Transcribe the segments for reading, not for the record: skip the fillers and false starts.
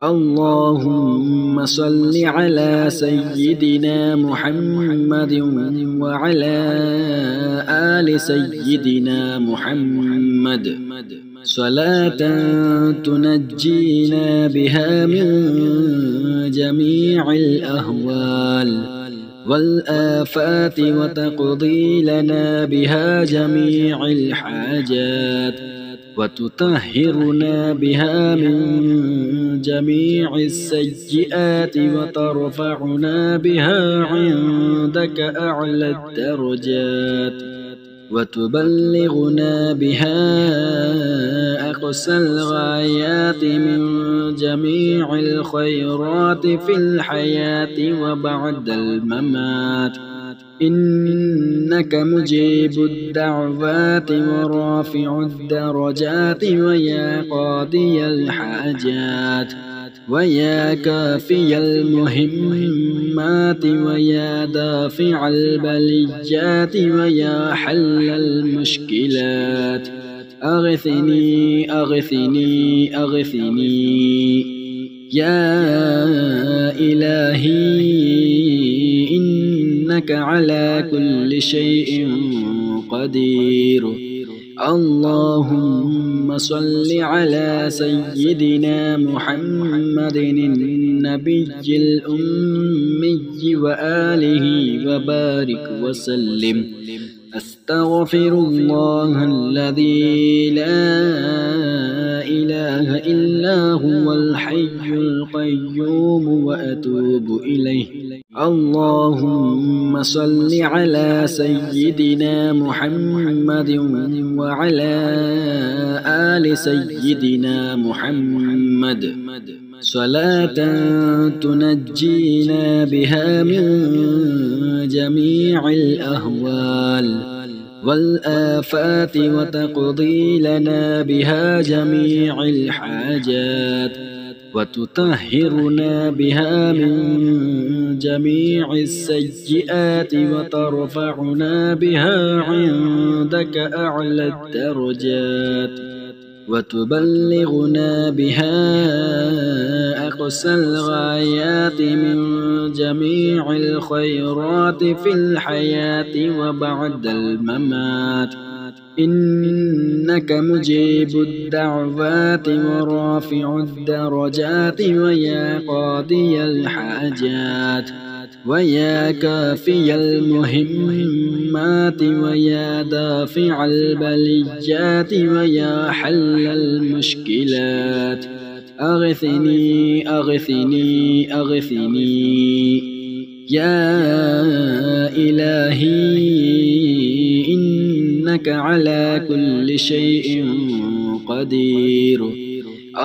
اللهم صل على سيدنا محمد وعلى آل سيدنا محمد صلاة تنجينا بها من جميع الأهوال والآفات وتقضي لنا بها جميع الحاجات وتطهرنا بها من جميع السيئات وترفعنا بها عندك أعلى الدرجات وتبلغنا بها أقصى الغايات من جميع الخيرات في الحياة وبعد الممات إنك مجيب الدعوات ورافع الدرجات ويا قاضي الحاجات ويا كافي المهمات ويا دافع البليات ويا حل المشكلات أغثني أغثني أغثني يا إلهي إنك على كل شيء قدير. اللهم صل على سيدنا محمد النبي الأمي وآله وبارك وسلم. أستغفر الله الذي لا إله إلا هو الحي القيوم وأتوب إليه. اللهم صل على سيدنا محمد وعلى آل سيدنا محمد صلاة تنجينا بها من جميع الأهوال والآفات وتقضي لنا بها جميع الحاجات وتطهرنا بها من جميع السيئات وترفعنا بها عندك أعلى الدرجات وتبلغنا بها أقصى الغايات من جميع الخيرات في الحياة وبعد الممات إنك مجيب الدعوات ورافع الدرجات ويا قاضي الحاجات ويا كافي المهمات ويا دافع البليات ويا حل المشكلات أغثني أغثني أغثني يا إلهي إنك على كل شيء قدير.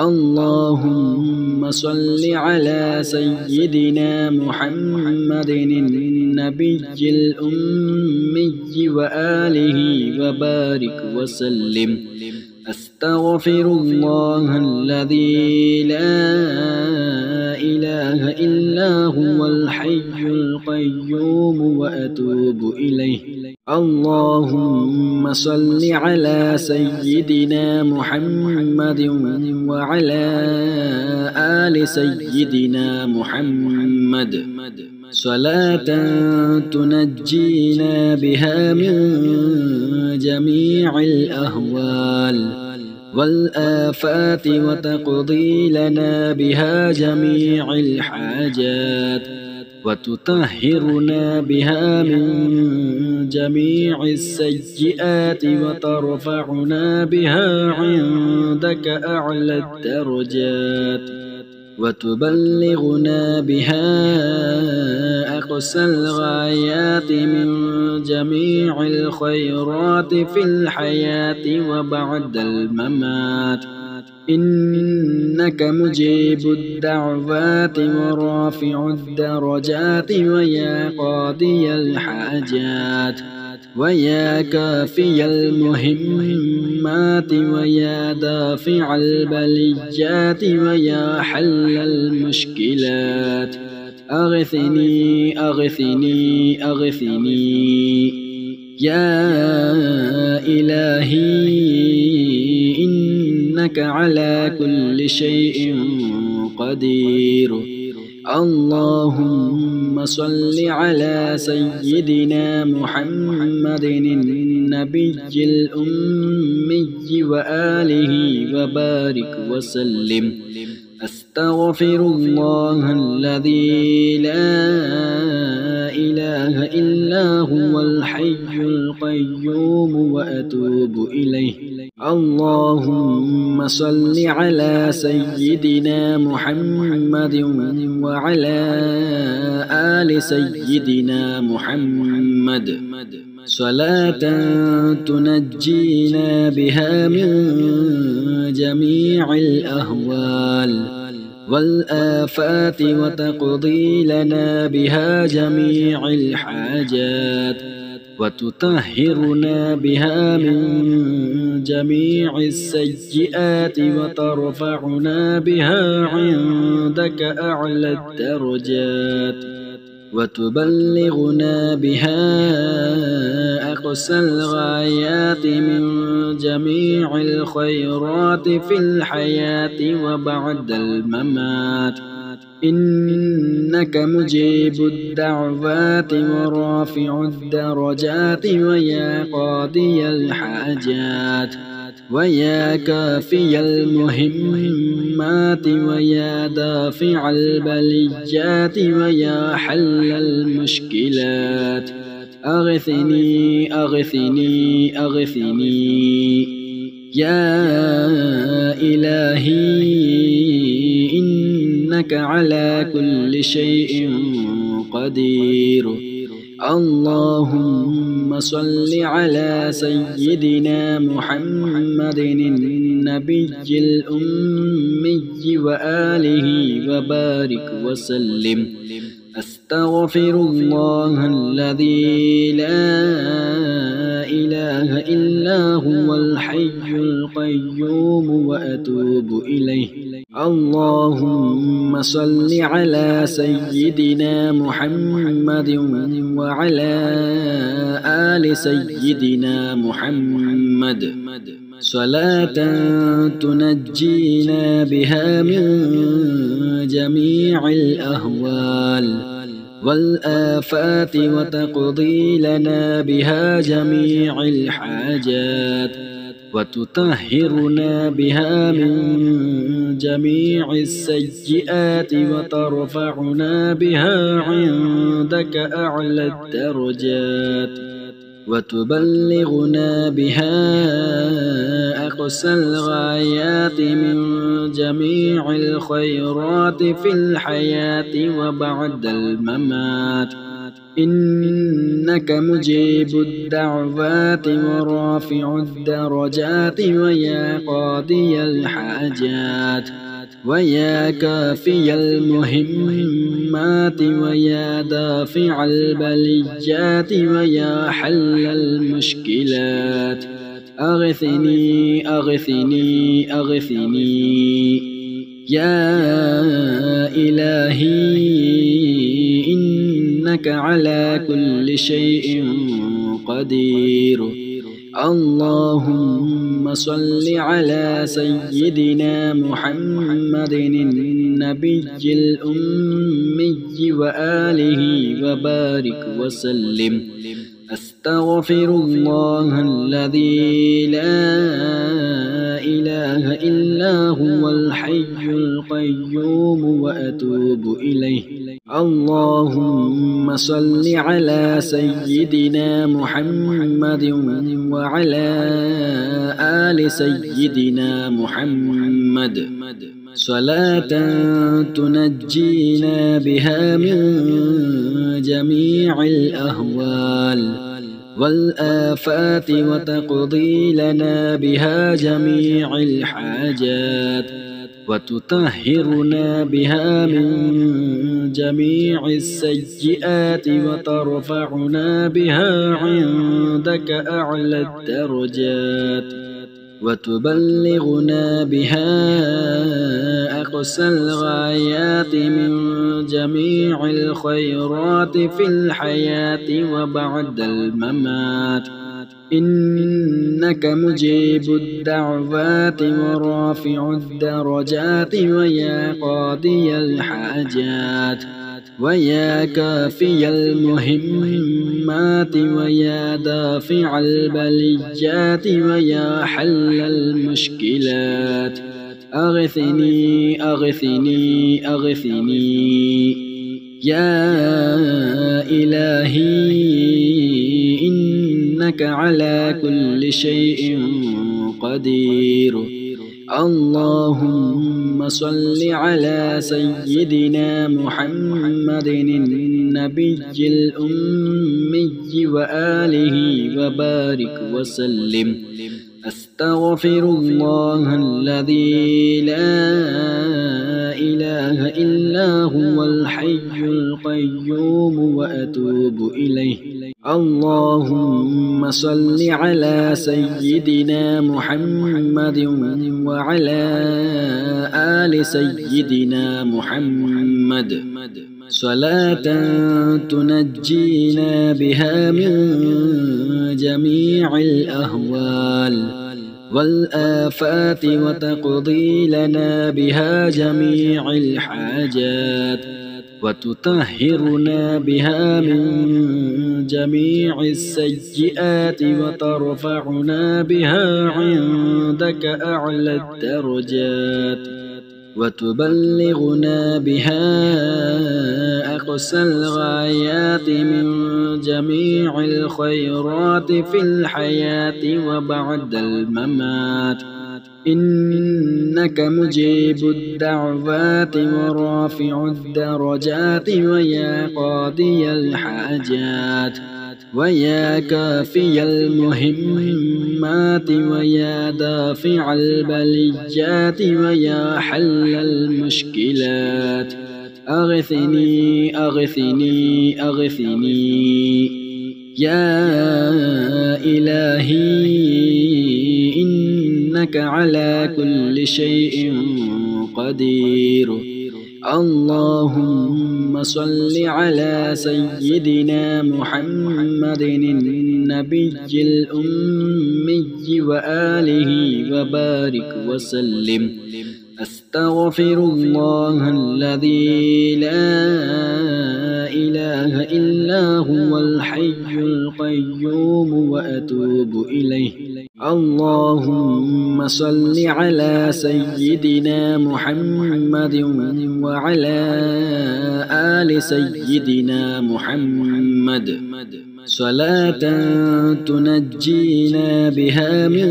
اللهم صل على سيدنا محمد النبي الأمي وآله وبارك وسلم. أستغفر الله الذي لا إله إلا هو الحي القيوم وأتوب إليه. اللهم صل على سيدنا محمد وعلى آل سيدنا محمد صلاة تنجينا بها من جميع الأهوال والآفات وتقضي لنا بها جميع الحاجات وتطهرنا بها من جميع السيئات وترفعنا بها عندك أعلى الدرجات وتبلغنا بها أقصى الغايات من جميع الخيرات في الحياة وبعد الممات إنك مجيب الدعوات ورافع الدرجات ويا قاضي الحاجات ويا كافي المهمات ويا دافع البليات ويا حل المشكلات أغثني أغثني أغثني يا إلهي إنك على كل شيء قدير. اللهم صل على سيدنا محمد النبي الأمي وآله وبارك وسلم. أستغفر الله الذي لا إله إلا هو الحي القيوم وأتوب إليه. اللهم صل على سيدنا محمد وعلى آل سيدنا محمد صلاة تنجينا بها من جميع الأهوال والآفات وتقضي لنا بها جميع الحاجات وتطهرنا بها من جميع السيئات وترفعنا بها عندك أعلى الدرجات وتبلغنا بها أقصى الغايات من جميع الخيرات في الحياة وبعد الممات. إنك مجيب الدعوات ورافع الدرجات ويا قاضي الحاجات ويا كافي المهمات ويا دافع البليات ويا حل المشكلات. أغثني أغثني أغثني يا إلهي إنك على كل شيء قدير. اللهم صل على سيدنا محمد النبي الأمي وآله وبارك وسلم. أستغفر الله الذي لا إله إلا هو الحي القيوم وأتوب إليه. اللهم صل على سيدنا محمد وعلى آل سيدنا محمد صلاة تنجينا بها من جميع الأهوال والآفات وتقضي لنا بها جميع الحاجات وتطهرنا بها من جميع السيئات وترفعنا بها عندك أعلى الدرجات وتبلغنا بها أقصى الغايات من جميع الخيرات في الحياة وبعد الممات. إنك مجيب الدعوات ورافع الدرجات ويا قاضي الحاجات ويا كافي المهمات ويا دافع البليات ويا حل المشكلات. أغثني أغثني أغثني يا إلهي إنك على كل شيء قدير. اللهم صل على سيدنا محمد النبي الأمي وآله وبارك وسلم. أستغفر الله الذي لا إله إلا هو الحي القيوم وأتوب إليه. اللهم صل على سيدنا محمد وعلى آل سيدنا محمد صلاة تنجينا بها من جميع الأهوال والآفات وتقضي لنا بها جميع الحاجات وتطهرنا بها من جميع السيئات وترفعنا بها عندك أعلى الدرجات وتبلغنا بها أقصى الغايات من جميع الخيرات في الحياة وبعد الممات. إنك مجيب الدعوات ورافع الدرجات ويا قاضي الحاجات ويا كافي المهمات ويا دافع البليات ويا حل المشكلات أغثني أغثني أغثني يا إلهي إنك على كل شيء قدير. اللهم صل على سيدنا محمد النبي الأمي وآله وبارك وسلم. أستغفر الله الذي لا إله إلا هو الحي القيوم وأتوب إليه. اللهم صل على سيدنا محمد وعلى آل سيدنا محمد صلاة تنجينا بها من جميع الأهوال والآفات وتقضي لنا بها جميع الحاجات وتطهرنا بها من جميع السيئات وترفعنا بها عندك أعلى الدرجات وتبلغنا بها أقصى الغايات من جميع الخيرات في الحياة وبعد الممات. إنك مجيب الدعوات ورافع الدرجات ويا قاضي الحاجات ويا كافي المهمات ويا دافع البليات ويا حل المشكلات أغثني أغثني أغثني يا إلهي إنك على كل شيء قدير. اللهم صل على سيدنا محمد النبي الأمي وآله وبارك وسلم. أستغفر الله الذي لا إله إلا هو الحي القيوم وأتوب إليه. اللهم صل على سيدنا محمد وعلى آل سيدنا محمد صلاة تنجينا بها من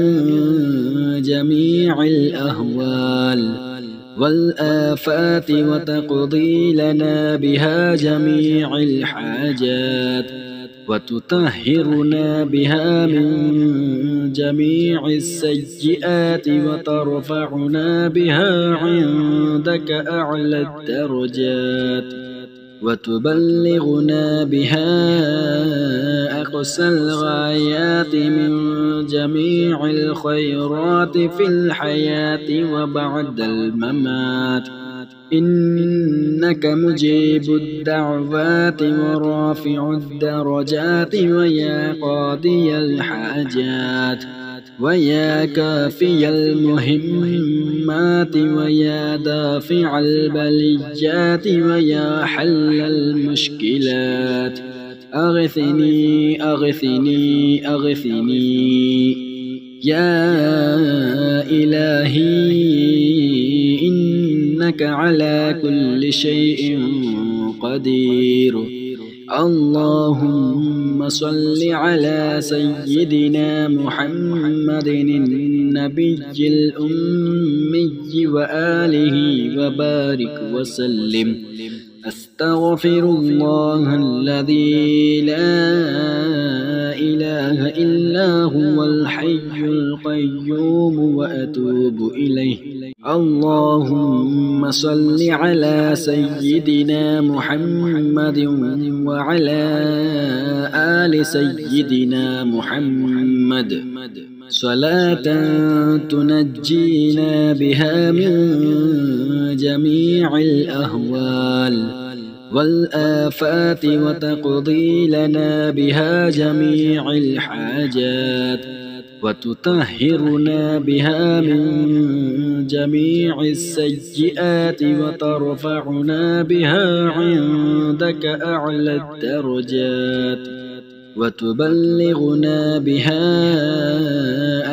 جميع الأهوال والآفات وتقضي لنا بها جميع الحاجات وتطهرنا بها من جميع السيئات وترفعنا بها عندك أعلى الدرجات وتبلغنا بها أقصى الغايات من جميع الخيرات في الحياة وبعد الممات. إنك مجيب الدعوات ورافع الدرجات ويا قاضي الحاجات ويا كافي المهمات ويا دافع البليات ويا حل المشكلات أغثني أغثني أغثني يا إلهي إنك على كل شيء قدير. اللهم صل على سيدنا محمد النبي الأمي وآله وبارك وسلم. أستغفر الله الذي لا إله إلا هو الحي القيوم وأتوب إليه. اللهم صل على سيدنا محمد وعلى آل سيدنا محمد صلاة تنجينا بها من جميع الأهوال والآفات وتقضي لنا بها جميع الحاجات وتطهرنا بها من جميع السيئات وترفعنا بها عندك أعلى الدرجات وتبلغنا بها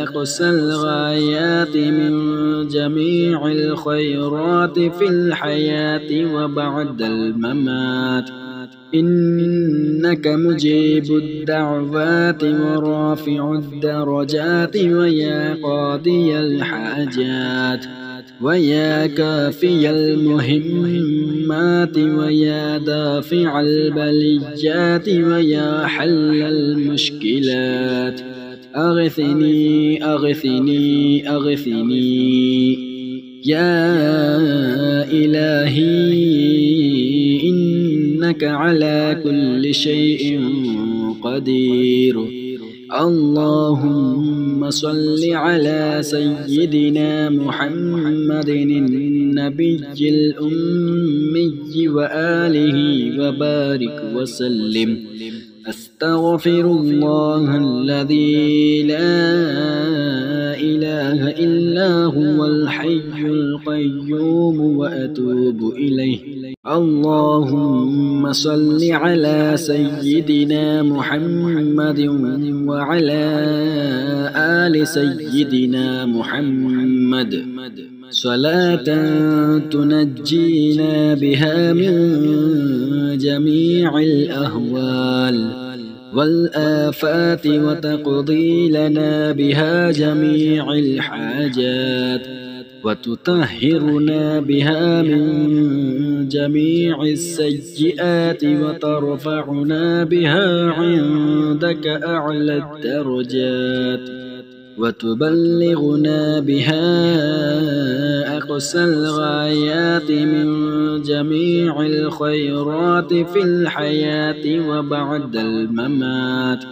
أقصى الغايات من جميع الخيرات في الحياة وبعد الممات إنك مجيب الدعوات ورافع الدرجات ويا قاضي الحاجات ويا كافي المهمات ويا دافع البليات ويا حل المشكلات أغثني أغثني أغثني يا إلهي إنك على كل شيء قدير اللهم صل على سيدنا محمد النبي الأمي وآله وبارك وسلم أستغفر الله الذي لا إله إلا هو الحي القيوم وأتوب إليه اللهم صل على سيدنا محمد وعلى آل سيدنا محمد صلاة تنجينا بها من جميع الأهوال والآفات وتقضي لنا بها جميع الحاجات وتطهرنا بها من جميع السيئات وترفعنا بها عندك أعلى الدرجات وتبلغنا بها أقصى الغايات من جميع الخيرات في الحياة وبعد الممات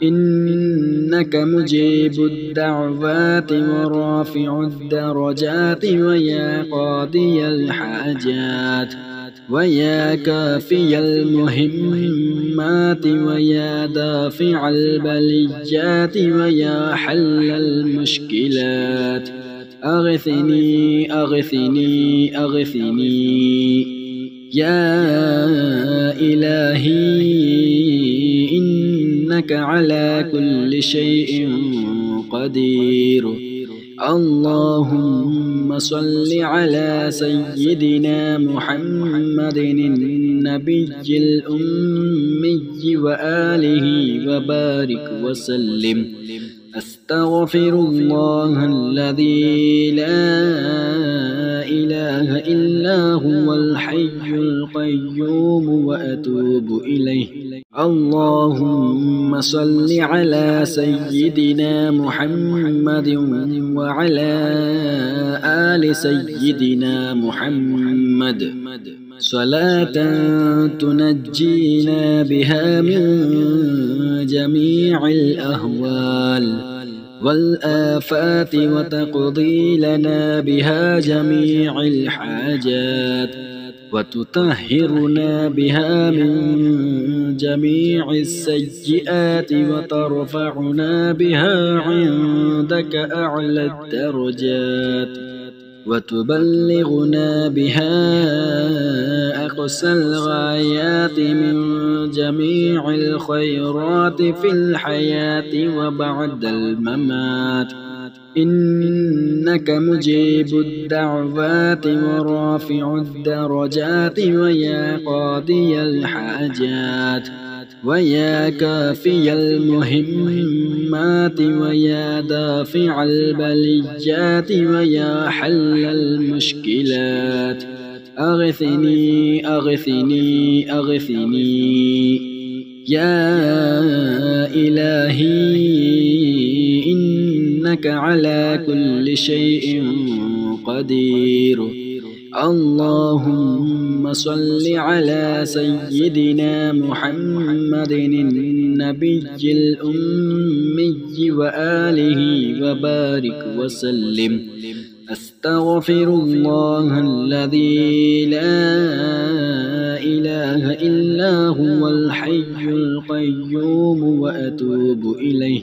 إنك مجيب الدعوات ورافع الدرجات ويا قاضي الحاجات ويا كافي المهمات ويا دافع البليات ويا حل المشكلات أغثني أغثني أغثني يا إلهي إنك على كل شيء قدير اللهم صل على سيدنا محمد النبي الأمي وآله وبارك وسلم أستغفر الله الذي لا إله إلا هو الحي القيوم وأتوب إليه اللهم صل على سيدنا محمد وعلى آل سيدنا محمد صلاة تنجينا بها من جميع الأهوال والآفات وتقضي لنا بها جميع الحاجات وتطهرنا بها من جميع السيئات وترفعنا بها عندك أعلى الدرجات وتبلغنا بها أقصى الغايات من جميع الخيرات في الحياة وبعد الممات إنك مجيب الدعوات ورافع الدرجات ويا قاضي الحاجات ويا كافي المهمات ويا دافع البليات ويا حل المشكلات أغثني أغثني أغثني يا إلهي إنك على كل شيء قدير اللهم صل على سيدنا محمد النبي الأمي وآله وبارك وسلم أستغفر الله الذي لا إله إله إلا هو الحي القيوم وأتوب إليه.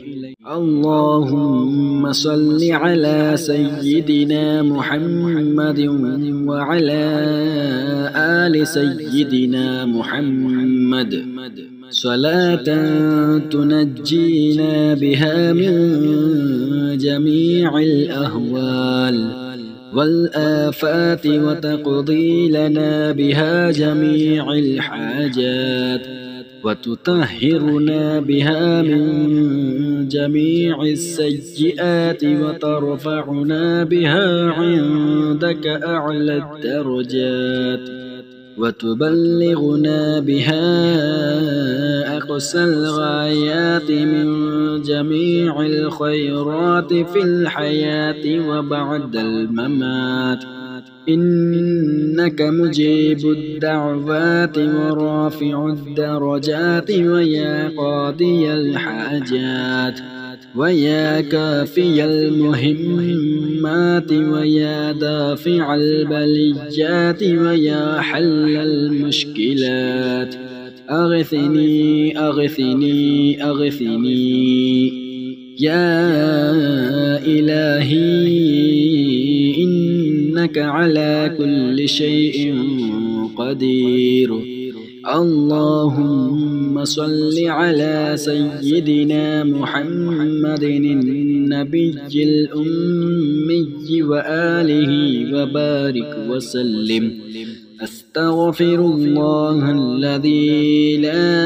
اللهم صل على سيدنا محمد وعلى آل سيدنا محمد صلاة تنجينا بها من جميع الأهوال والآفات وتقضي لنا بها جميع الحاجات وتطهرنا بها من جميع السيئات وترفعنا بها عندك أعلى الدرجات وتبلغنا بها أقصى الغايات من جميع الخيرات في الحياة وبعد الممات. إنك مجيب الدعوات ورافع الدرجات ويا قاضي الحاجات ويا كافي المهمات ويا دافع البليات ويا حل المشكلات. أغثني أغثني أغثني يا إلهي إنك على كل شيء قدير. اللهم صل على سيدنا محمد النبي الأمي وآله وبارك وسلم. أستغفر الله الذي لا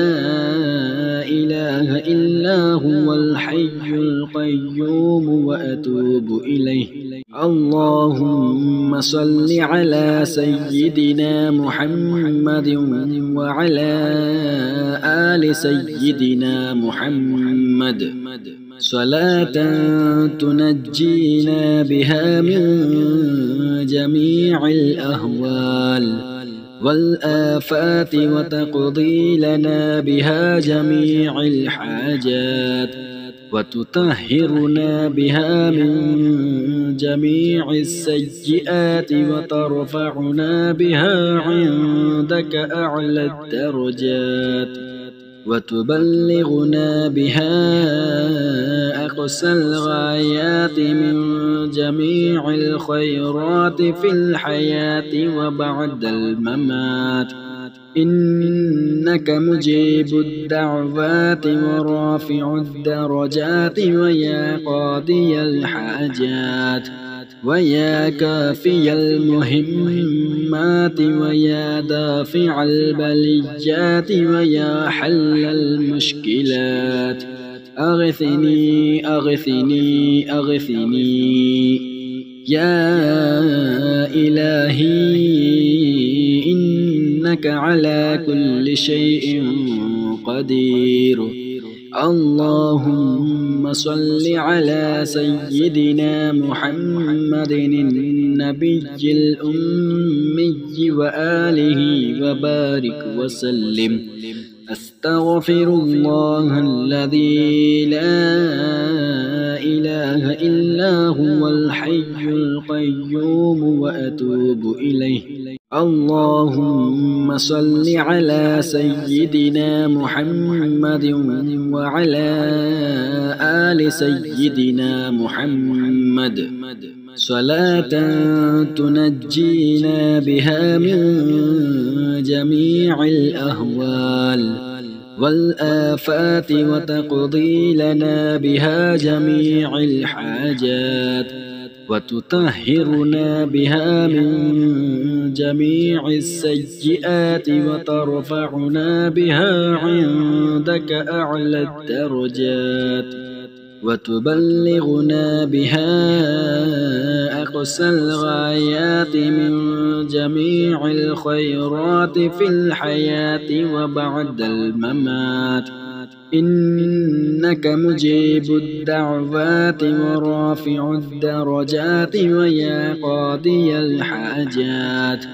إله إلا هو الحي القيوم وأتوب إليه. اللهم صل على سيدنا محمد وعلى آل سيدنا محمد صلاة تنجينا بها من جميع الأهوال والآفات وتقضي لنا بها جميع الحاجات وتطهرنا بها من جميع السيئات وترفعنا بها عندك أعلى الدرجات وتبلغنا بها أقصى الغايات من جميع الخيرات في الحياة وبعد الممات. إنك مجيب الدعوات ورافع الدرجات ويا قاضي الحاجات ويا كافي المهمات ويا دافع البليات ويا حل المشكلات. أغثني أغثني أغثني يا إلهي إنك على كل شيء قدير. اللهم صل على سيدنا محمد النبي الأمي وآله وبارك وسلم. أستغفر الله الذي لا إله إلا هو الحي القيوم وأتوب إليه. اللهم صل على سيدنا محمد وعلى آل سيدنا محمد صلاة تنجينا بها من جميع الأهوال والآفات وتقضي لنا بها جميع الحاجات وتطهرنا بها من جميع السيئات وترفعنا بها عندك أعلى الدرجات وتبلغنا بها أقصى الغايات من جميع الخيرات في الحياة وبعد الممات. إنك مجيب الدعوات ورافع الدرجات ويا قاضي الحاجات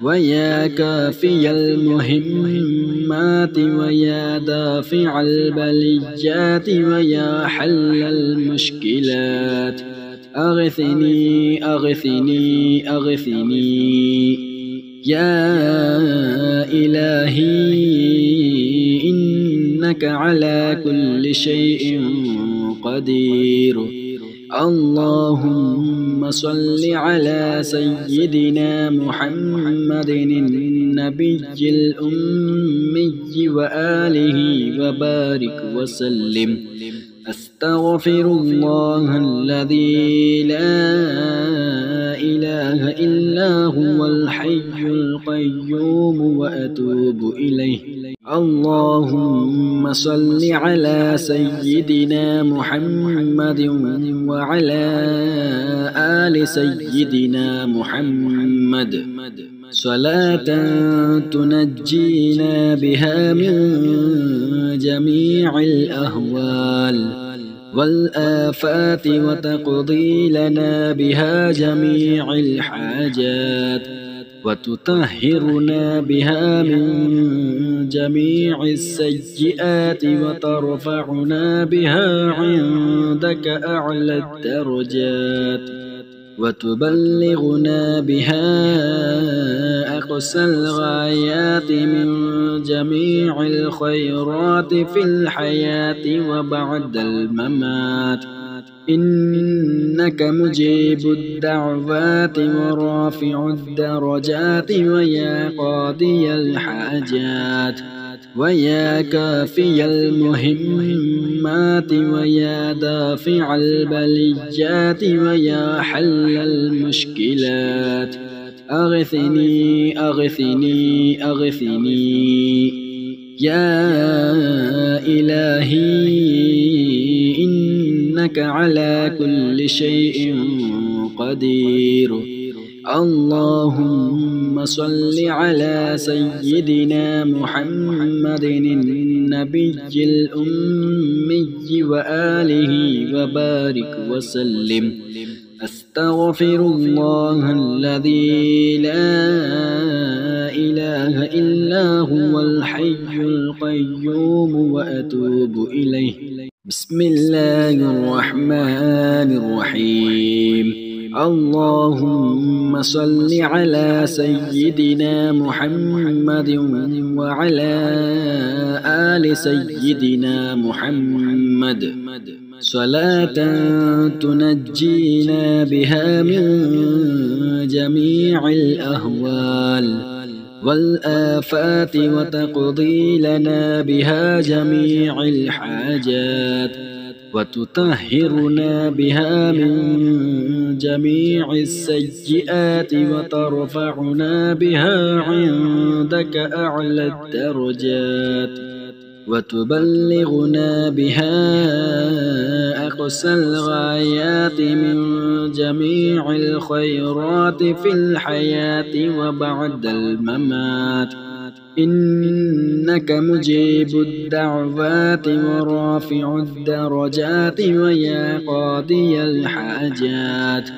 ويا كافي المهمات ويا دافع البليات ويا حل المشكلات. أغثني أغثني أغثني يا إلهي إنك على كل شيء قدير. اللهم صل على سيدنا محمد النبي الأمي وآله وبارك وسلم. أستغفر الله الذي لا إله إلا هو الحي القيوم وأتوب إليه. اللهم صل على سيدنا محمد وعلى آل سيدنا محمد صلاة تنجينا بها من جميع الأهوال والآفات وتقضي لنا بها جميع الحاجات وتطهرنا بها من جميع السيئات وترفعنا بها عندك أعلى الدرجات وتبلغنا بها أقصى الغايات من جميع الخيرات في الحياة وبعد الممات. إنك مجيب الدعوات ورافع الدرجات ويا قاضي الحاجات ويا كافي المهمات ويا دافع البليات ويا حل المشكلات. أغثني أغثني أغثني يا إلهي إنك على كل شيء قدير. اللهم صل على سيدنا محمد النبي الأمي وآله وبارك وسلم. أستغفر الله الذي لا إله إلا هو الحي القيوم وأتوب إليه. بسم الله الرحمن الرحيم. اللهم صل على سيدنا محمد وعلى آل سيدنا محمد صلاة تنجينا بها من جميع الأهوال والآفات وتقضي لنا بها جميع الحاجات وتطهرنا بها من جميع السيئات وترفعنا بها عندك أعلى الدرجات وتبلغنا بها أقصى الغايات من جميع الخيرات في الحياة وبعد الممات. إنك مجيب الدعوات ورافع الدرجات ويا قاضي الحاجات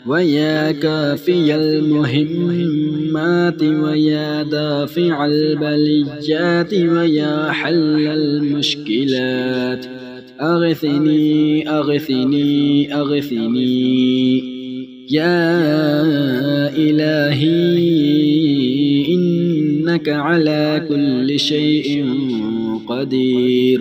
ويا كافي المهمات ويا دافع البليات ويا حل المشكلات. أغثني أغثني أغثني يا إلهي إنك على كل شيء قدير.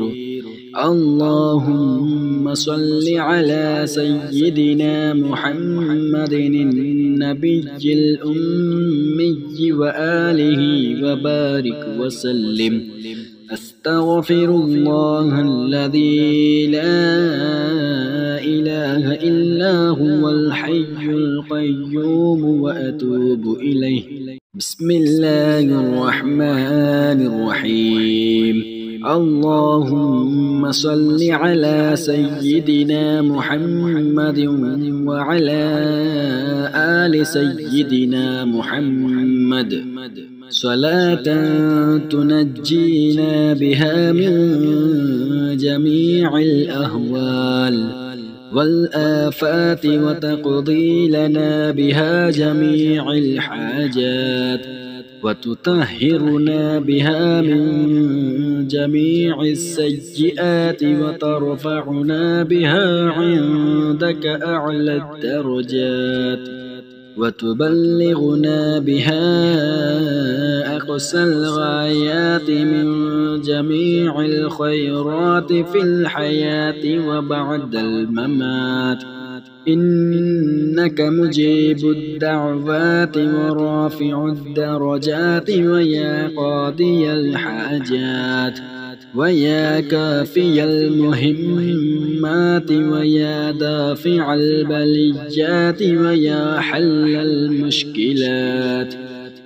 اللهم صل على سيدنا محمد النبي الأمي وآله وبارك وسلم. أستغفر الله الذي لا إله إلا هو الحي القيوم وأتوب إليه. بسم الله الرحمن الرحيم. اللهم صل على سيدنا محمد وعلى آل سيدنا محمد صلاة تنجينا بها من جميع الأهوال والآفات وتقضي لنا بها جميع الحاجات وتطهرنا بها من جميع السيئات وترفعنا بها عندك أعلى الدرجات وتبلغنا بها أقصى الغايات من جميع الخيرات في الحياة وبعد الممات، إنك مجيب الدعوات ورافع الدرجات ويا قاضي الحاجات ويا كافي المهمات ويا دافع البليات ويا حل المشكلات،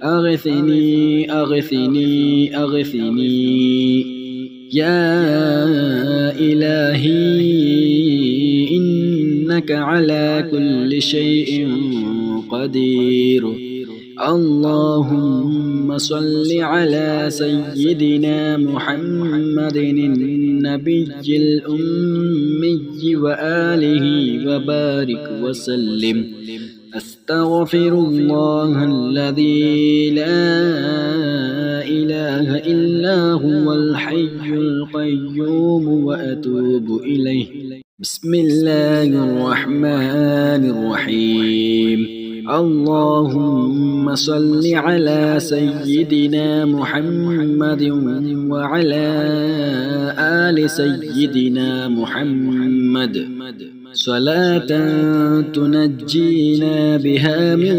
أغثني أغثني أغثني يا إلهي، إنك على كل شيء قدير. اللهم صل على سيدنا محمد النبي الأمي وآله وبارك وسلم. أستغفر الله الذي لا إله إلا هو الحي القيوم وأتوب إليه. بسم الله الرحمن الرحيم. اللهم صل على سيدنا محمد وعلى آل سيدنا محمد صلاة تنجينا بها من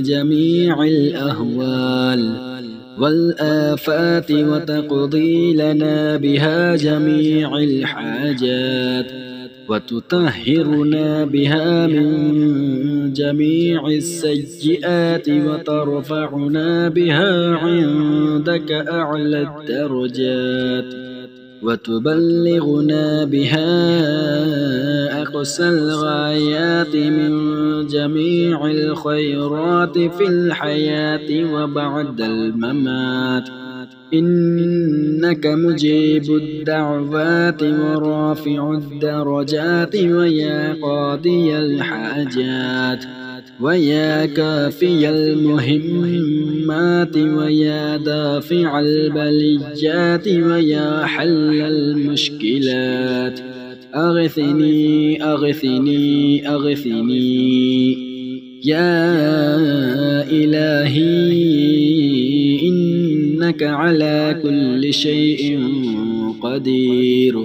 جميع الأهوال والآفات وتقضي لنا بها جميع الحاجات وتطهرنا بها من جميع السيئات وترفعنا بها عندك أعلى الدرجات وتبلغنا بها أقصى الغايات من جميع الخيرات في الحياة وبعد الممات، إنك مجيب الدعوات ورافع الدرجات ويا قاضي الحاجات ويا كافي المهمات ويا دافع البليات ويا حل المشكلات، أغثني أغثني أغثني يا إلهي، إنك على كل شيء قدير.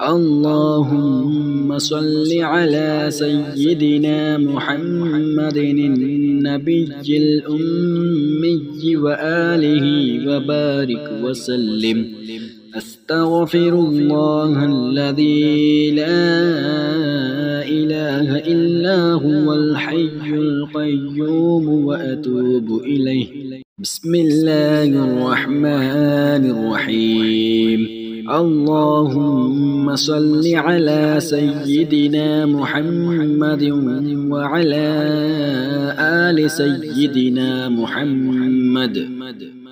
اللهم صل على سيدنا محمد النبي الأمي وآله وبارك وسلم. أستغفر الله الذي لا إله إلا هو الحي القيوم وأتوب إليه. بسم الله الرحمن الرحيم. اللهم صل على سيدنا محمد وعلى آل سيدنا محمد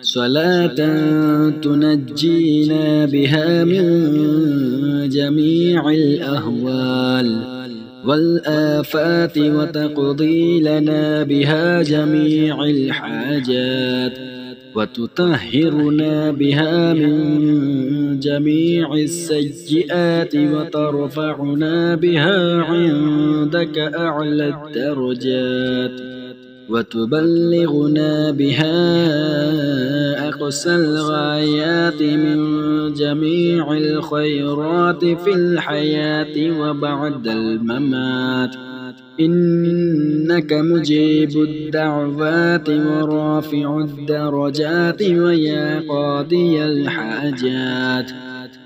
صلاة تنجينا بها من جميع الأهوال والآفات وتقضي لنا بها جميع الحاجات وتطهرنا بها من جميع السيئات وترفعنا بها عندك أعلى الدرجات وتبلغنا بها أقصى الغايات من جميع الخيرات في الحياة وبعد الممات، إنك مجيب الدعوات ورافع الدرجات ويا قاضي الحاجات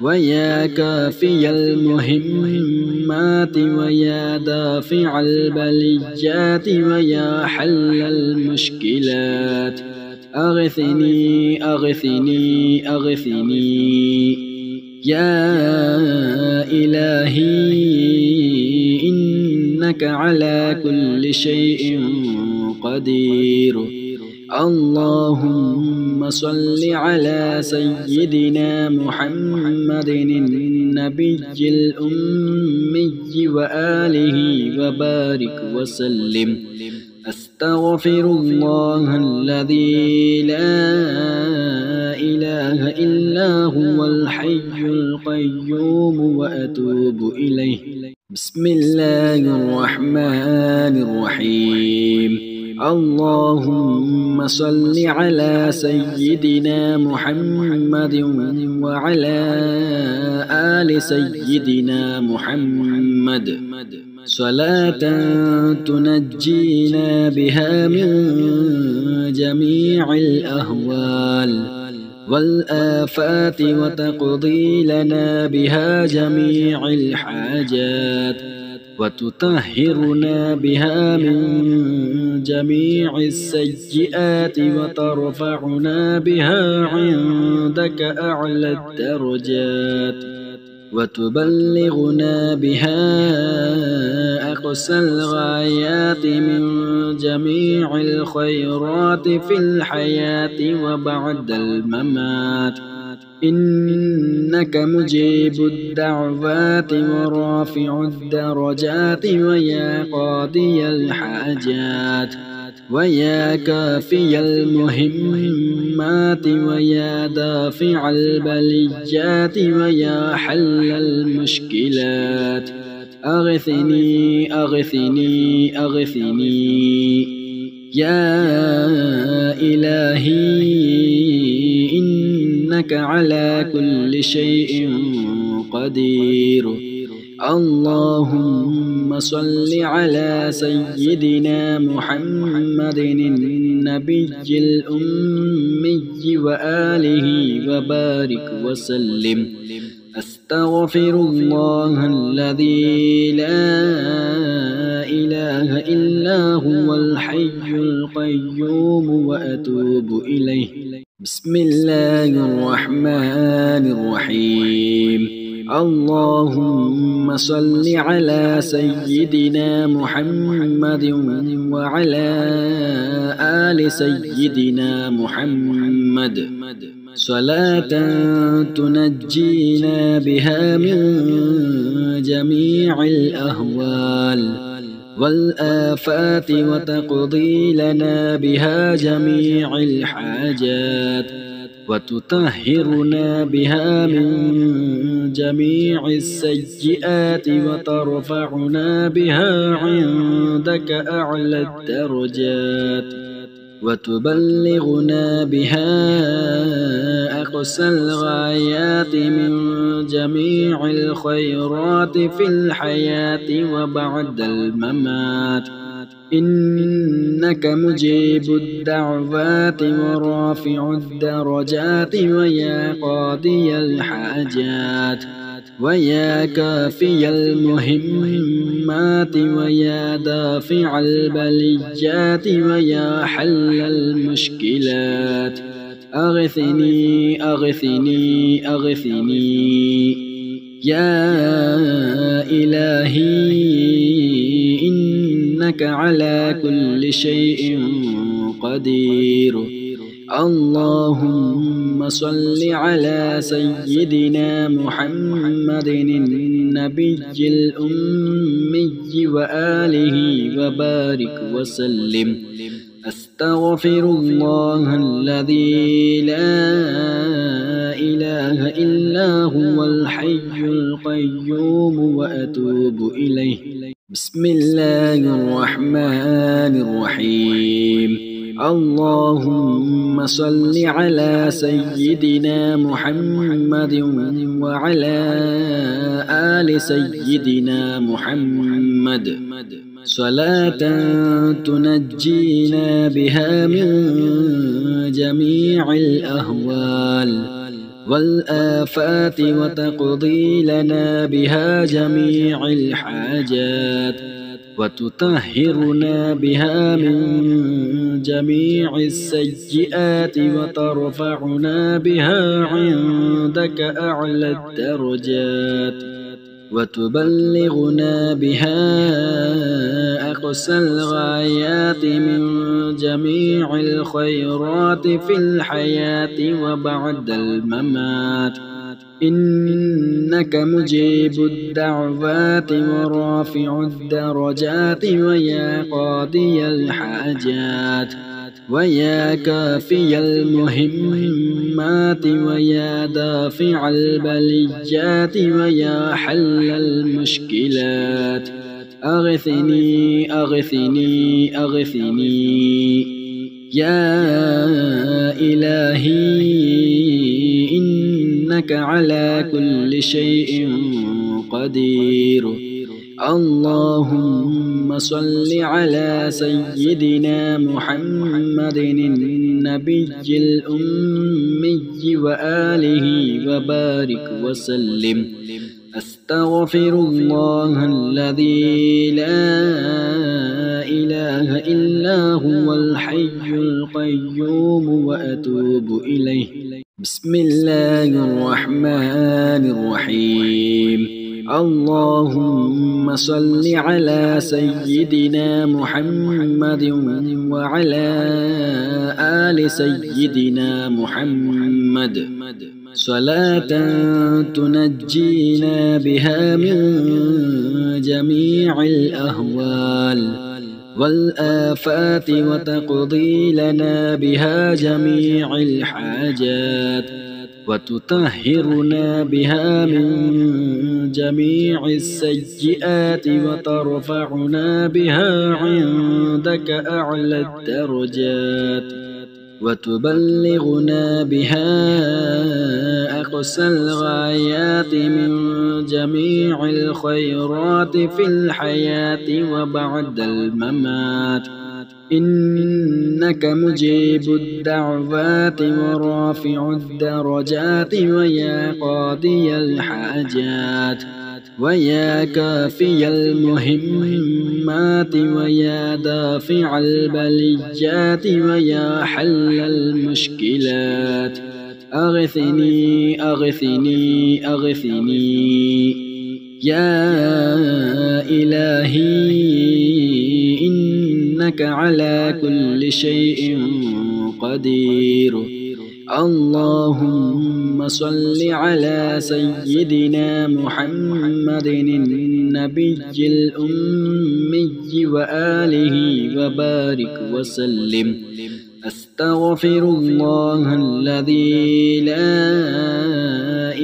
ويا كافي المهمات ويا دافع البليات ويا حل المشكلات، أغثني أغثني أغثني يا إلهي، إنك على كل شيء قدير. اللهم صل على سيدنا محمد النبي الأمي وآله وبارك وسلم. أستغفر الله الذي لا إله إلا هو الحي القيوم وأتوب إليه. بسم الله الرحمن الرحيم. اللهم صل على سيدنا محمد وعلى آل سيدنا محمد صلاة تنجينا بها من جميع الأهوال والآفات وتقضي لنا بها جميع الحاجات وتطهرنا بها من جميع السيئات وترفعنا بها عندك أعلى الدرجات وتبلغنا بها أقصى الغايات من جميع الخيرات في الحياة وبعد الممات. إنك مجيب الدعوات ورافع الدرجات ويا قاضي الحاجات ويا كافي المهمات ويا دافع البليات ويا حل المشكلات. أغثني أغثني أغثني يا إلهي إنك على كل شيء قدير. اللهم صل على سيدنا محمد النبي الأمي وآله وبارك وسلم. أستغفر الله الذي لا إله إلا هو الحي القيوم وأتوب إليه. بسم الله الرحمن الرحيم. اللهم صل على سيدنا محمد وعلى آل سيدنا محمد صلاة تنجينا بها من جميع الأهوال والآفات وتقضي لنا بها جميع الحاجات وتطهرنا بها من جميع السيئات وترفعنا بها عندك أعلى الدرجات وتبلغنا بها أقصى الغايات من جميع الخيرات في الحياة وبعد الممات. إنك مجيب الدعوات ورافع الدرجات ويا قاضي الحاجات ويا كافي المهمات ويا دافع البليات ويا حل المشكلات. أغثني أغثني أغثني يا إلهي إنك على كل شيء قدير. اللهم صل على سيدنا محمد النبي الأمي وآله وبارك وسلم. أستغفر الله الذي لا إله إلا هو الحي القيوم وأتوب إليه. بسم الله الرحمن الرحيم. اللهم صل على سيدنا محمد وعلى آل سيدنا محمد صلاة تنجينا بها من جميع الأهوال والآفات وتقضي لنا بها جميع الحاجات وتطهرنا بها من جميع السيئات وترفعنا بها عندك أعلى الدرجات وتبلغنا بها أقصى الغايات من جميع الخيرات في الحياة وبعد الممات. إنك مجيب الدعوات ورافع الدرجات ويا قاضي الحاجات ويا كافي المهمات المهمات ويا دافع البليات ويا حل المشكلات أغثني أغثني أغثني يا إلهي إنك على كل شيء قدير. اللهم صل على سيدنا محمد النبي الأمي وآله وبارك وسلم. أستغفر الله الذي لا إله إلا هو الحي القيوم وأتوب إليه. بسم الله الرحمن الرحيم. اللهم صل على سيدنا محمد وعلى آل سيدنا محمد صلاة تنجينا بها من جميع الأهوال والآفات وتقضي لنا بها جميع الحاجات وتطهرنا بها من جميع السيئات وترفعنا بها عندك أعلى الدرجات وتبلغنا بها أقصى الغايات من جميع الخيرات في الحياة وبعد الممات. إنك مجيب الدعوات ورافع الدرجات ويا قاضي الحاجات ويا كافي المهمات ويا دافع البليات ويا حل المشكلات أغثني أغثني أغثني يا إلهي إنك على كل شيء قدير. اللهم صل على سيدنا محمد النبي الأمي وآله وبارك وسلم. أستغفر الله الذي لا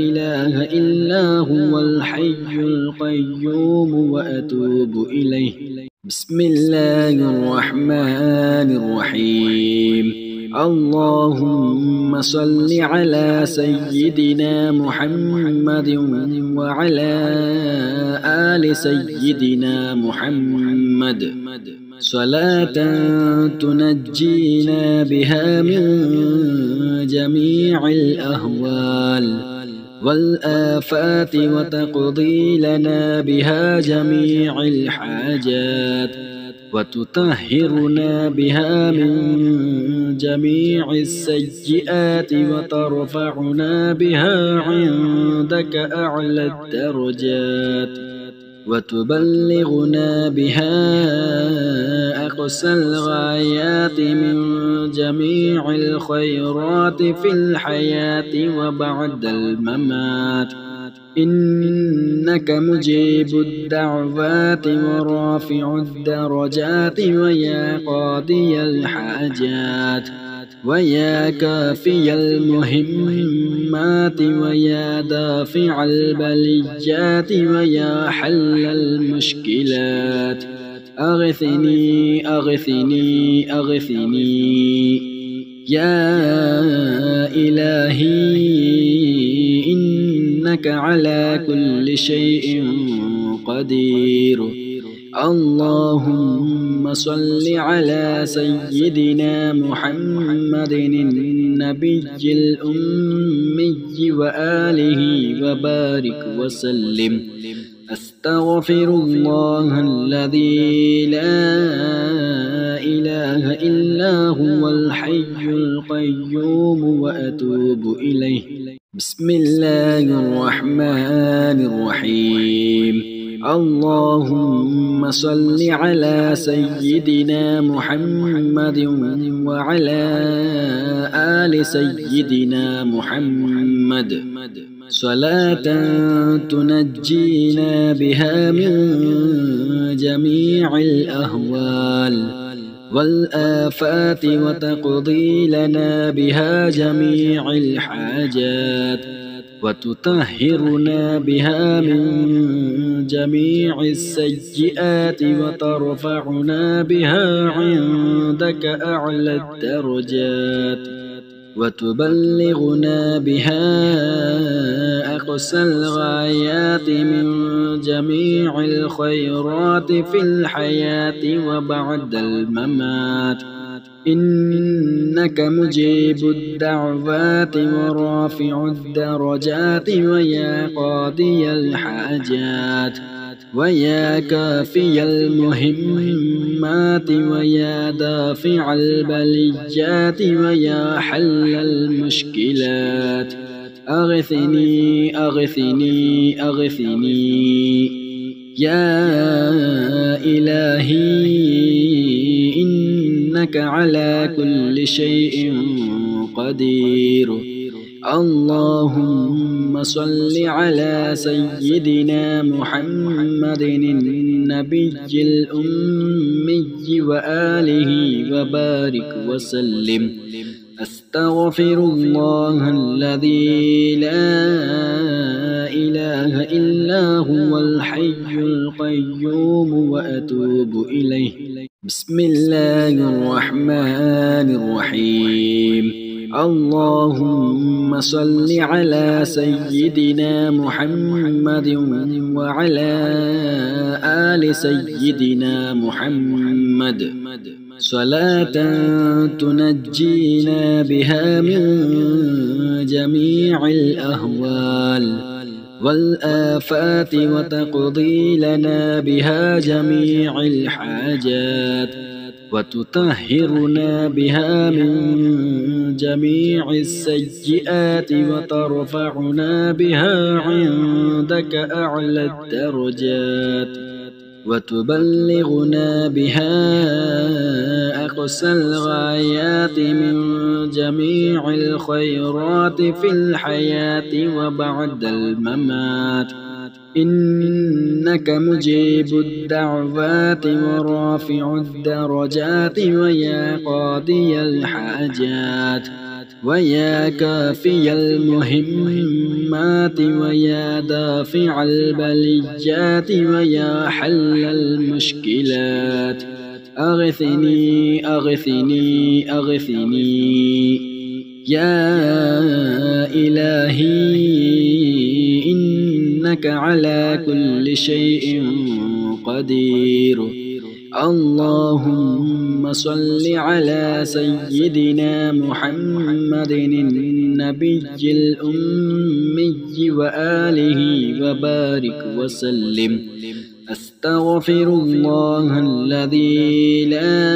إله إلا هو الحي القيوم وأتوب إليه. بسم الله الرحمن الرحيم. اللهم صل على سيدنا محمد وعلى آل سيدنا محمد صلاة تنجينا بها من جميع الأهوال والآفات وتقضي لنا بها جميع الحاجات وتطهرنا بها من جميع السيئات وترفعنا بها عندك أعلى الدرجات وتبلغنا بها أقصى الغايات من جميع الخيرات في الحياة وبعد الممات. إنك مجيب الدعوات ورافع الدرجات ويا قاضي الحاجات ويا كافي المهمات ويا دافع البليات ويا حل المشكلات أغثني أغثني أغثني يا إلهي إنك على كل شيء قدير. اللهم صل على سيدنا محمد النبي الأمي وآله وبارك وسلم. أستغفر الله الذي لا إله إلا هو الحي القيوم وأتوب إليه. بسم الله الرحمن الرحيم. اللهم صل على سيدنا محمد وعلى آل سيدنا محمد صلاة تنجينا بها من جميع الأهوال والآفات وتقضي لنا بها جميع الحاجات وتطهرنا بها من جميع السيئات وترفعنا بها عندك أعلى الدرجات وتبلغنا بها أقصى الغايات من جميع الخيرات في الحياة وبعد الممات إنك مجيب الدعوات ورافع الدرجات ويا قاضي الحاجات ويا كافي المهمات ويا دافع البليات ويا حل المشكلات أغثني أغثني أغثني يا إلهي إنك على كل شيء قدير. اللهم صل على سيدنا محمد النبي الأمي وآله وبارك وسلم. أستغفر الله الذي لا إله إلا هو الحي القيوم وأتوب إليه. بسم الله الرحمن الرحيم. اللهم صل على سيدنا محمد وعلى آل سيدنا محمد صلاة تنجينا بها من جميع الأهوال والآفات وتقضي لنا بها جميع الحاجات وتطهرنا بها من جميع السيئات وترفعنا بها عندك أعلى الدرجات وتبلغنا بها أقصى الغايات من جميع الخيرات في الحياة وبعد الممات إنك مجيب الدعوات ورافع الدرجات ويا قاضي الحاجات ويا كافي المهمات ويا دافع البليات ويا حل المشكلات أغثني أغثني أغثني يا إلهي إنك على كل شيء قدير. اللهم صل على سيدنا محمد النبي الأمي وآله وبارك وسلم. أستغفر الله الذي لا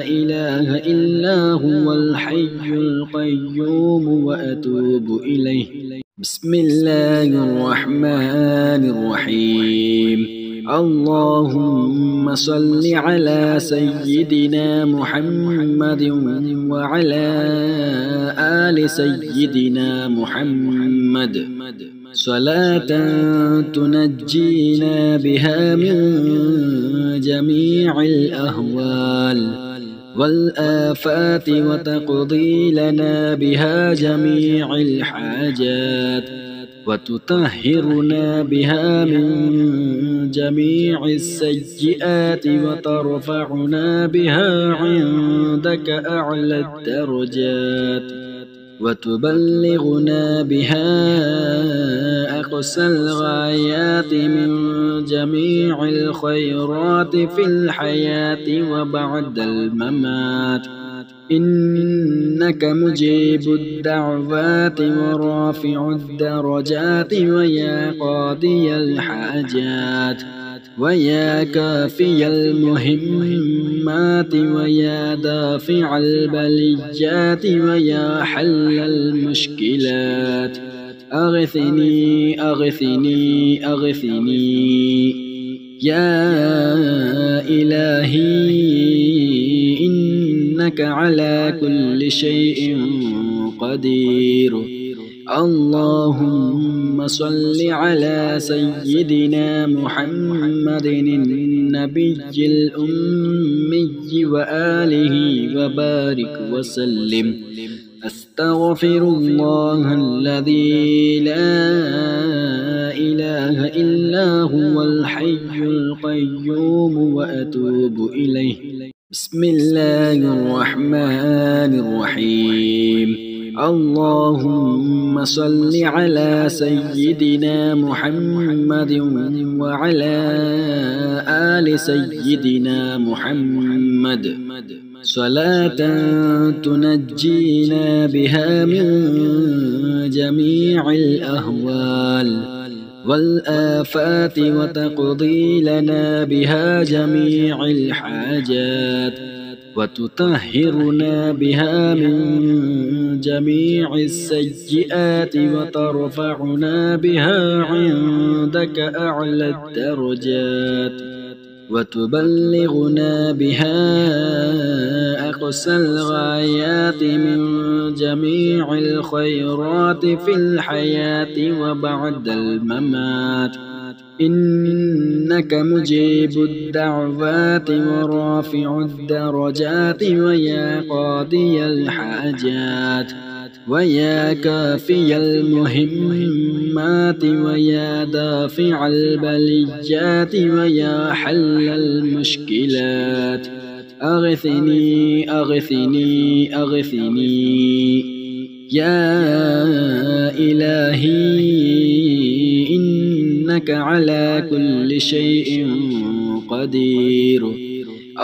إله إلا هو الحي القيوم وأتوب إليه. بسم الله الرحمن الرحيم. اللهم صل على سيدنا محمد وعلى آل سيدنا محمد صلاة تنجينا بها من جميع الأهوال والآفات وتقضي لنا بها جميع الحاجات وتطهرنا بها من جميع السيئات وترفعنا بها عندك أعلى الدرجات وتبلغنا بها أقصى الغايات من جميع الخيرات في الحياة وبعد الممات إنك مجيب الدعوات ورافع الدرجات ويا قاضي الحاجات ويا كافي المهمات ويا دافع البليات ويا حل المشكلات أغثني أغثني أغثني يا إلهي إنك على كل شيء قدير. اللهم صل على سيدنا محمد النبي الأمي وآله وبارك وسلم. أستغفر الله الذي لا إله إلا هو الحي القيوم وأتوب إليه. بسم الله الرحمن الرحيم. اللهم صل على سيدنا محمد وعلى آل سيدنا محمد صلاة تنجينا بها من جميع الأهوال والآفات وتقضي لنا بها جميع الحاجات وتطهرنا بها من جميع السيئات وترفعنا بها عندك أعلى الدرجات وتبلغنا بها أقصى الغايات من جميع الخيرات في الحياة وبعد الممات. إنك مجيب الدعوات ورافع الدرجات ويا قاضي الحاجات ويا كافي المهمات ويا دافع البليات ويا حل المشكلات. أغثني أغثني أغثني يا إلهي إنك على كل شيء قدير.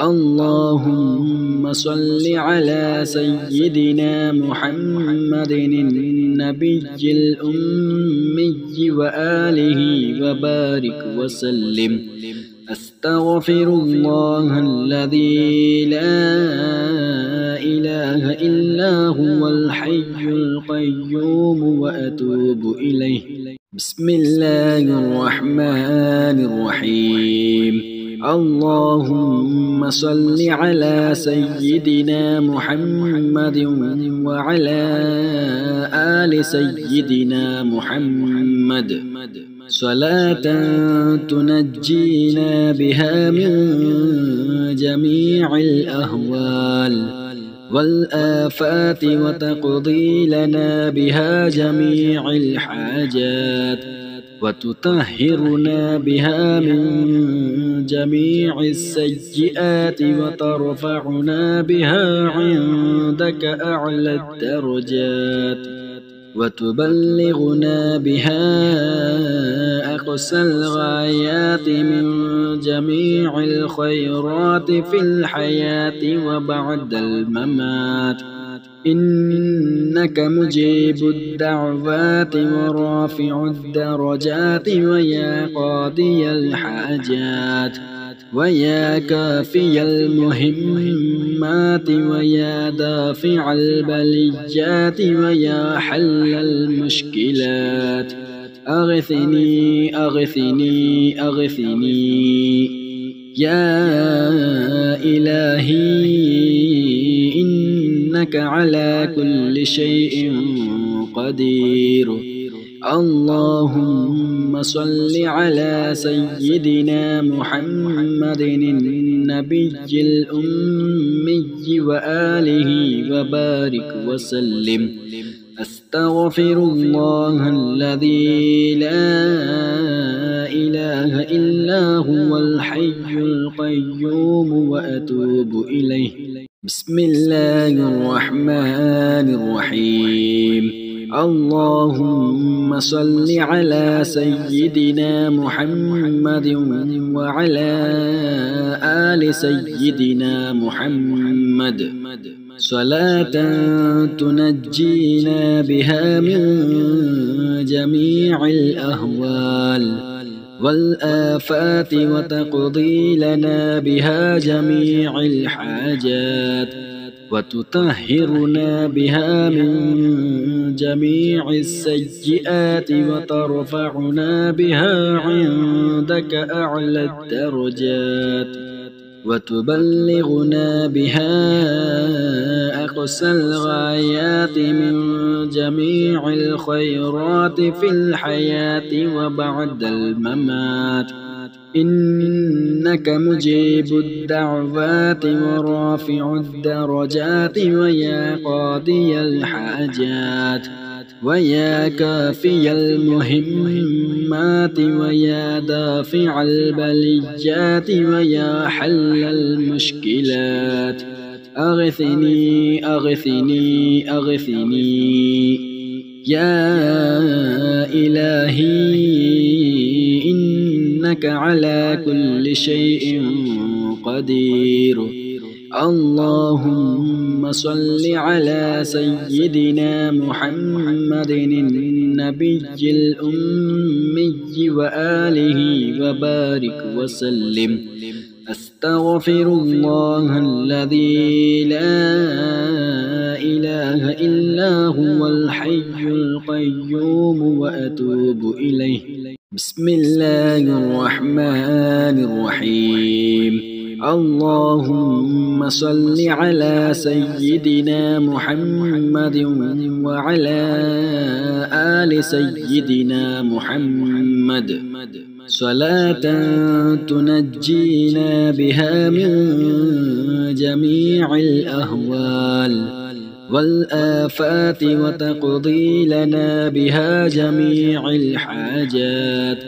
اللهم صل على سيدنا محمد النبي الأمي وآله وبارك وسلم. أستغفر الله الذي لا إله إلا هو الحي القيوم وأتوب إليه. بسم الله الرحمن الرحيم. اللهم صل على سيدنا محمد وعلى آل سيدنا محمد صلاة تنجينا بها من جميع الأهوال والآفات وتقضي لنا بها جميع الحاجات وتطهرنا بها من جميع السيئات وترفعنا بها عندك أعلى الدرجات وتبلغنا بها أقصى الغايات من جميع الخيرات في الحياة وبعد الممات. إنك مجيب الدعوات ورافع الدرجات ويا قاضي الحاجات ويا كافي المهمات ويا دافع البليات ويا حل المشكلات. أغثني أغثني أغثني يا إلهي إنك على كل شيء قدير. اللهم صل على سيدنا محمد النبي الأمي وآله وبارك وسلم. أستغفر الله الذي لا إله إلا هو الحي القيوم وأتوب إليه. بسم الله الرحمن الرحيم. اللهم صل على سيدنا محمد وعلى آل سيدنا محمد صلاة تنجينا بها من جميع الأهوال والآفات وتقضي لنا بها جميع الحاجات وتطهرنا بها من جميع السيئات وترفعنا بها عندك أعلى الدرجات وتبلغنا بها أقصى الغايات من جميع الخيرات في الحياة وبعد الممات. إنك مجيب الدعوات ورافع الدرجات ويا قاضي الحاجات ويا كافي المهمات ويا دافع البليات ويا حل المشكلات. أغثني أغثني أغثني يا إلهي إنك على كل شيء قدير. اللهم صل على سيدنا محمد النبي الأمي وآله وبارك وسلم. أستغفر الله الذي لا إله إلا هو الحي القيوم وأتوب إليه. بسم الله الرحمن الرحيم. اللهم صل على سيدنا محمد وعلى آل سيدنا محمد صلاة تنجينا بها من جميع الأهوال والآفات وتقضي لنا بها جميع الحاجات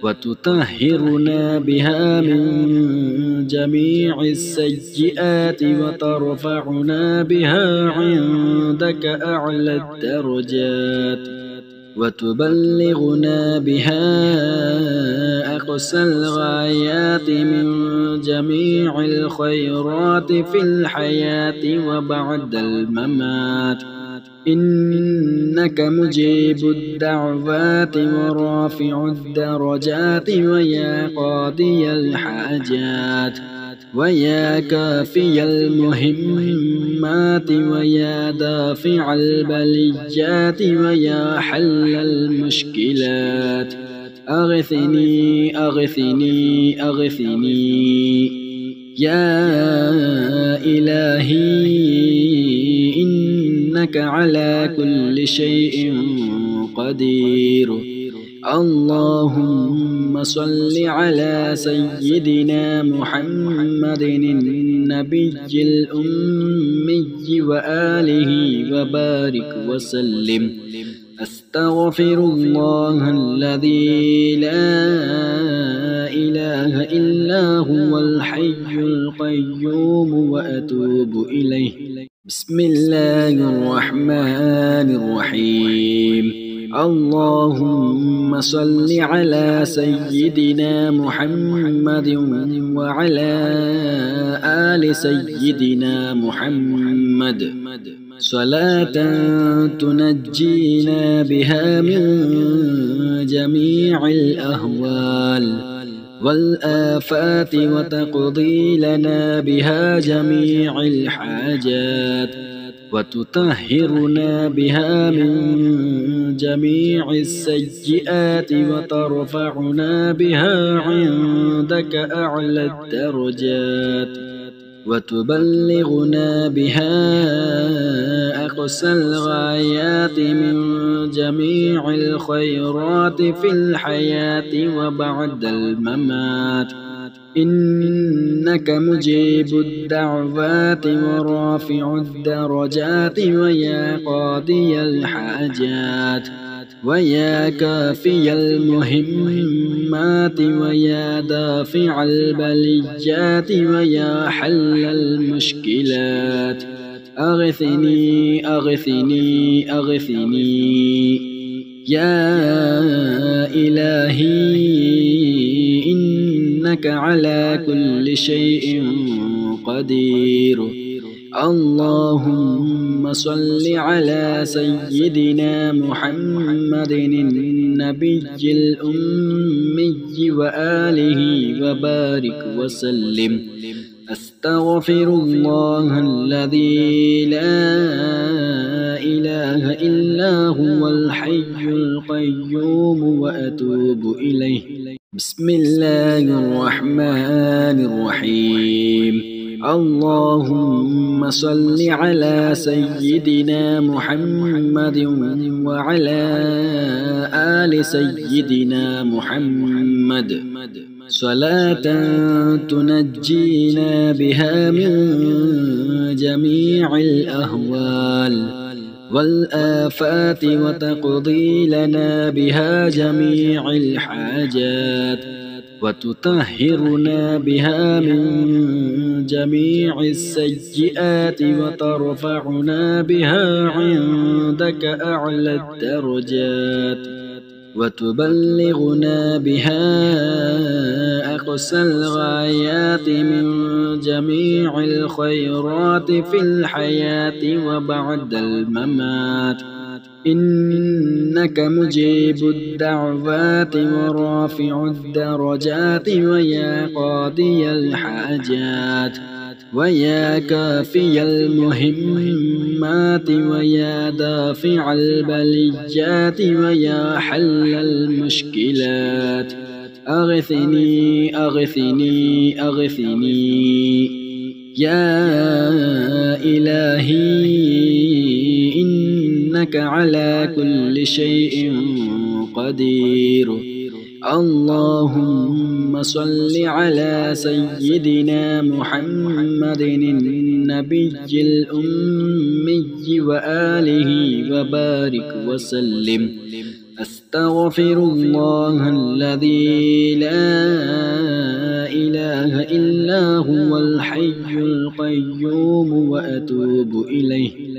وتطهرنا بها من جميع السيئات وترفعنا بها عندك أعلى الدرجات وتبلغنا بها أقصى الغايات من جميع الخيرات في الحياة وبعد الممات. إنك مجيب الدعوات ورافع الدرجات ويا قاضي الحاجات ويا كافي المهمات ويا دافع البليات ويا حل المشكلات. أغثني أغثني أغثني يا إلهي إنك على كل شيء قدير. اللهم صل على سيدنا محمد النبي الأمي وآله وبارك وسلم. أستغفر الله الذي لا إله إلا هو الحي القيوم وأتوب إليه. بسم الله الرحمن الرحيم. اللهم صل على سيدنا محمد وعلى آل سيدنا محمد صلاة تنجينا بها من جميع الأهوال والآفات وتقضي لنا بها جميع الحاجات وتطهرنا بها من جميع السيئات وترفعنا بها عندك أعلى الدرجات وتبلغنا بها أقصى الغايات من جميع الخيرات في الحياة وبعد الممات. إنك مجيب الدعوات ورافع الدرجات ويا قاضي الحاجات ويا كافي المهمات ويا دافع البليات ويا حل المشكلات. أغثني أغثني أغثني يا إلهي إنك على كل شيء قدير. اللهم صل على سيدنا محمد النبي الأمي وآله وبارك وسلم. أستغفر الله الذي لا إله إلا هو الحي القيوم وأتوب إليه. بسم الله الرحمن الرحيم اللهم صل على سيدنا محمد وعلى آل سيدنا محمد صلاة تنجينا بها من جميع الأهوال والآفات وتقضي لنا بها جميع الحاجات وتطهرنا بها من جميع السيئات وترفعنا بها عندك أعلى الدرجات وتبلغنا بها أقصى الغايات من جميع الخيرات في الحياة وبعد الممات إنك مجيب الدعوات ورافع الدرجات ويا قاضي الحاجات ويا كافي المهمات ويا دافع البليات ويا حل المشكلات أغثني أغثني أغثني يا إلهي إنك على كل شيء قدير اللهم صل على سيدنا محمد النبي الأمي وآله وبارك وسلم أستغفر الله الذي لا إله إلا هو الحي القيوم وأتوب إليه